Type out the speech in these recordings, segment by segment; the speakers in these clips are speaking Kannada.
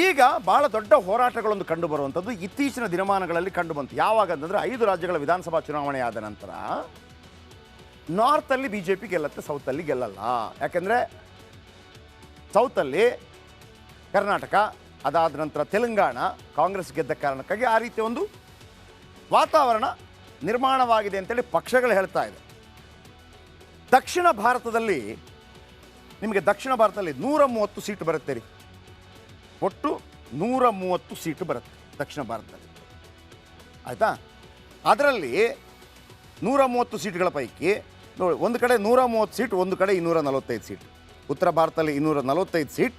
ಈಗ ಭಾಳ ದೊಡ್ಡ ಹೋರಾಟಗಳೊಂದು ಕಂಡು ಬರುವಂಥದ್ದು ಇತ್ತೀಚಿನ ದಿನಮಾನಗಳಲ್ಲಿ ಕಂಡು ಬಂತು. ಯಾವಾಗ ಅಂತಂದರೆ 5 ರಾಜ್ಯಗಳ ವಿಧಾನಸಭಾ ಚುನಾವಣೆ ಆದ ನಂತರ ನಾರ್ತಲ್ಲಿ ಬಿ ಜೆ ಪಿ ಗೆಲ್ಲತ್ತೆ, ಸೌತಲ್ಲಿ ಗೆಲ್ಲಲ್ಲ. ಯಾಕೆಂದರೆ ಸೌತಲ್ಲಿ ಕರ್ನಾಟಕ, ಅದಾದ ನಂತರ ತೆಲಂಗಾಣ ಕಾಂಗ್ರೆಸ್ ಗೆದ್ದ ಕಾರಣಕ್ಕಾಗಿ ಆ ರೀತಿಯ ಒಂದು ವಾತಾವರಣ ನಿರ್ಮಾಣವಾಗಿದೆ ಅಂತೇಳಿ ಪಕ್ಷಗಳು ಹೇಳ್ತಾ ಇದೆ. ದಕ್ಷಿಣ ಭಾರತದಲ್ಲಿ ನಿಮಗೆ 130 ಸೀಟು ಬರುತ್ತೆ ರೀ. ಒಟ್ಟು 130 ಸೀಟು ಬರುತ್ತೆ ದಕ್ಷಿಣ ಭಾರತದಲ್ಲಿ, ಆಯಿತಾ? ಅದರಲ್ಲಿ 130 ಸೀಟ್ಗಳ ಪೈಕಿ ನೋಡಿ, ಒಂದು ಕಡೆ 130 ಸೀಟ್, ಒಂದು ಕಡೆ 245 ಸೀಟ್. ಉತ್ತರ ಭಾರತದಲ್ಲಿ 245 ಸೀಟ್,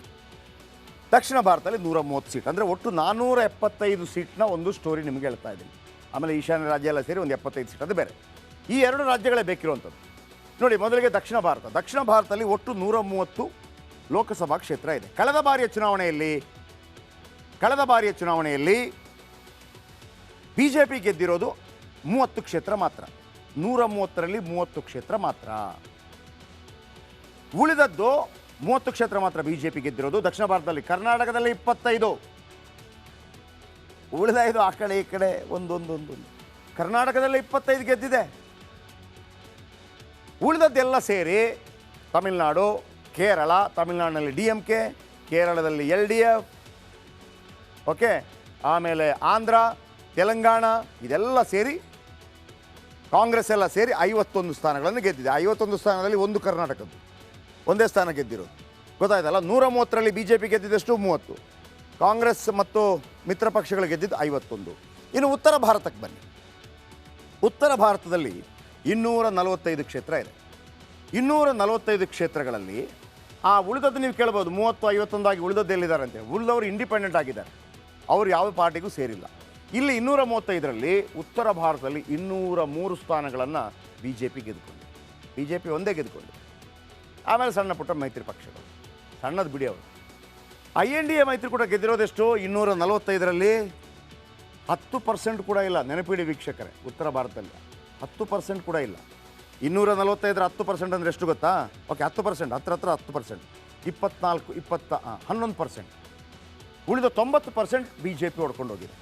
ದಕ್ಷಿಣ ಭಾರತದಲ್ಲಿ 130 ಸೀಟ್. ಅಂದರೆ ಒಟ್ಟು 475 ಸೀಟ್ನ ಒಂದು ಸ್ಟೋರಿ ನಿಮಗೆ ಹೇಳ್ತಾ ಇದ್ದೀನಿ. ಆಮೇಲೆ ಈಶಾನ್ಯ ರಾಜ್ಯ ಎಲ್ಲ ಸೇರಿ ಒಂದು 75 ಸೀಟ್, ಅದು ಬೇರೆ. ಈ 2 ರಾಜ್ಯಗಳೇ ಬೇಕಿರುವಂಥದ್ದು. ನೋಡಿ, ಮೊದಲಿಗೆ ದಕ್ಷಿಣ ಭಾರತದಲ್ಲಿ ಒಟ್ಟು 130 ಲೋಕಸಭಾ ಕ್ಷೇತ್ರ ಇದೆ. ಕಳೆದ ಬಾರಿಯ ಚುನಾವಣೆಯಲ್ಲಿ ಬಿ ಜೆ ಪಿ ಗೆದ್ದಿರೋದು 30 ಕ್ಷೇತ್ರ ಮಾತ್ರ. 130ರಲ್ಲಿ 30 ಕ್ಷೇತ್ರ ಮಾತ್ರ. ಉಳಿದದ್ದು 30 ಕ್ಷೇತ್ರ ಮಾತ್ರ ಬಿ ಜೆ ಪಿ ಗೆದ್ದಿರೋದು ದಕ್ಷಿಣ ಭಾರತದಲ್ಲಿ. ಕರ್ನಾಟಕದಲ್ಲಿ 25, ಉಳಿದ 5 ಆ ಕಡೆ ಈ ಕಡೆ ಒಂದೊಂದು. ಕರ್ನಾಟಕದಲ್ಲಿ 25 ಗೆದ್ದಿದೆ. ಉಳಿದದ್ದೆಲ್ಲ ಸೇರಿ ತಮಿಳುನಾಡು, ಕೇರಳ, ತಮಿಳುನಾಡಿನಲ್ಲಿ DMK, ಕೇರಳದಲ್ಲಿ LDF, ಓಕೆ, ಆಮೇಲೆ ಆಂಧ್ರ, ತೆಲಂಗಾಣ, ಇದೆಲ್ಲ ಸೇರಿ ಕಾಂಗ್ರೆಸ್ ಎಲ್ಲ ಸೇರಿ 51 ಸ್ಥಾನಗಳನ್ನು ಗೆದ್ದಿದೆ. 51 ಸ್ಥಾನದಲ್ಲಿ ಒಂದು ಕರ್ನಾಟಕದ್ದು ಒಂದೇ ಸ್ಥಾನ ಗೆದ್ದಿರೋದು, ಗೊತ್ತಾಯ್ತಲ್ಲ. 130ರಲ್ಲಿ ಬಿ ಜೆ ಪಿ ಗೆದ್ದಿದ್ದಷ್ಟು 30, ಕಾಂಗ್ರೆಸ್ ಮತ್ತು ಮಿತ್ರ ಪಕ್ಷಗಳು ಗೆದ್ದಿದ್ದು 51. ಇನ್ನು ಉತ್ತರ ಭಾರತಕ್ಕೆ ಬನ್ನಿ. ಉತ್ತರ ಭಾರತದಲ್ಲಿ 245 ಕ್ಷೇತ್ರ ಇದೆ. 245 ಕ್ಷೇತ್ರಗಳಲ್ಲಿ ಆ ಉಳಿದದ್ದು ನೀವು ಕೇಳ್ಬೋದು, 30, 51 ಆಗಿ ಉಳಿದದ್ದು ಎಲ್ಲಿದ್ದಾರೆ ಅಂತೇಳಿ. ಉಳಿದವರು ಇಂಡಿಪೆಂಡೆಂಟ್ ಆಗಿದ್ದಾರೆ, ಅವರು ಯಾವ ಪಾರ್ಟಿಗೂ ಸೇರಿಲ್ಲ. ಇಲ್ಲಿ 235ರಲ್ಲಿ ಉತ್ತರ ಭಾರತದಲ್ಲಿ 203 ಸ್ಥಾನಗಳನ್ನು ಬಿ ಜೆ ಪಿ ಗೆದ್ದುಕೊಂಡು, ಬಿ ಜೆ ಪಿ ಒಂದೇ ಗೆದ್ದುಕೊಂಡು. ಆಮೇಲೆ ಸಣ್ಣ ಪುಟ್ಟ ಮೈತ್ರಿ ಪಕ್ಷಗಳು, ಸಣ್ಣದು ಬಿಡಿ ಅವರು. INDA ಮೈತ್ರಿ ಕೂಡ ಗೆದ್ದಿರೋದೆಷ್ಟು? 245ರಲ್ಲಿ 10% ಕೂಡ ಇಲ್ಲ. ನೆನಪಿಡಿ ವೀಕ್ಷಕರೇ, ಉತ್ತರ ಭಾರತದಲ್ಲಿ 10% ಕೂಡ ಇಲ್ಲ. 245ರ 10% ಅಂದರೆ ಎಷ್ಟು ಗೊತ್ತಾ? ಓಕೆ, 10%, ಹತ್ರ 10%, 24, 11%. ಉಳಿದ 90% ಬಿ ಜೆ ಪಿ ಹೊಡ್ಕೊಂಡು ಹೋಗಿದೆ.